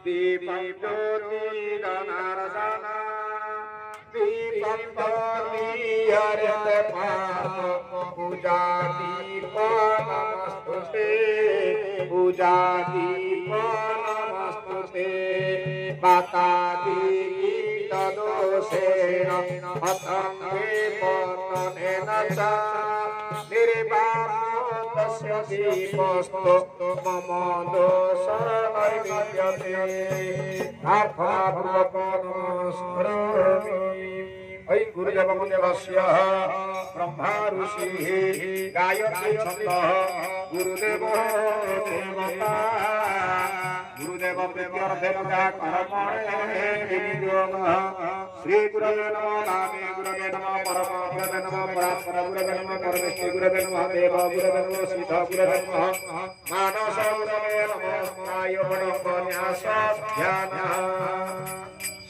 दीपं ज्योति धनार्दना दीपं ज्योति हरते पाप पूजा दीप नमस्तुते पूजा दीप नमस्तुते माता दीप दोषेण अथंगे पतनेन च निर्वापस्य दीपस्तु मम दोष नैवेद्यते अर्थापूर्वकं नमस्करोमि। ऐ गुरुदेवस्य ब्रह्मा ऋषिः गायत्री छन्दः गुरुदेवो देवता गुरुदेव प्रेत्यर्थे पूजा कर्मणे विनियोगः श्री गुरवे नमः नामे गुरवे नमः परम गुरवे नमः परात्पर गुरवे नमः परमेष्टि गुरवे नमः देव गुरवे नमः सिद्ध गुरवे नमः मानस गुरवे नमः आयोगणं न्यास ध्यान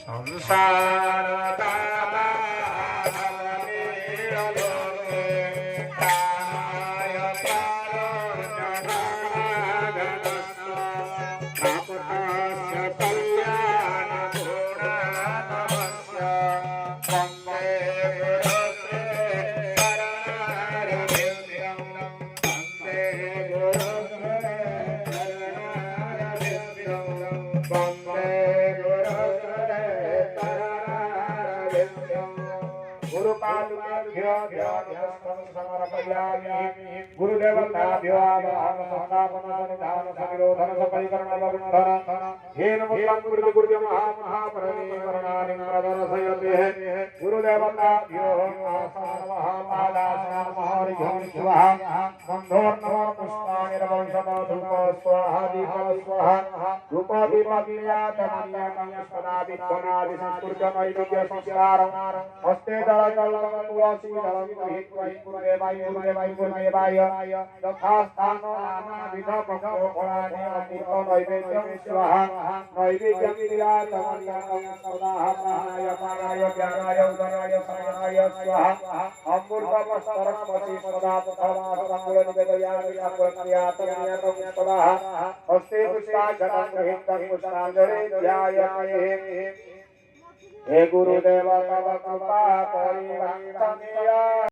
संसार गुरुदेवताभ्यो संस्थापन सविरोधन सपरिकरण हेन गुरुदेव महापरिकरणानि प्रदर्शयते गुरुदेवताभ्यो बन्धोर्नमः पुष्पाणि रवंशमो धूप स्वाहा दीप स्वाहा धूप दीपदीयातमन्यं सदा विद्वनादि संस्कृत्य नैवेद्य संस्कारं हस्ते दलकलं तुलसी दलं गृहीत्वा गुरुदेवाय गुरुदेवाय यथास्थानो नानाविध पक्वफलानि अमृत नैवेद्यं स्वाहा नैवेद्यं दीयातमन्यं सदा प्राणाय ज्ञानाय उदराय शयनाय स्वाहा अमृतवस्तरस्वती सदा हस्ते पुष्पाञ्जलिं गृहीत्वा पुष्पाञ्जलिं ध्यायामि। हे गुरुदेव तव कृपा परिवाञ्छनीया।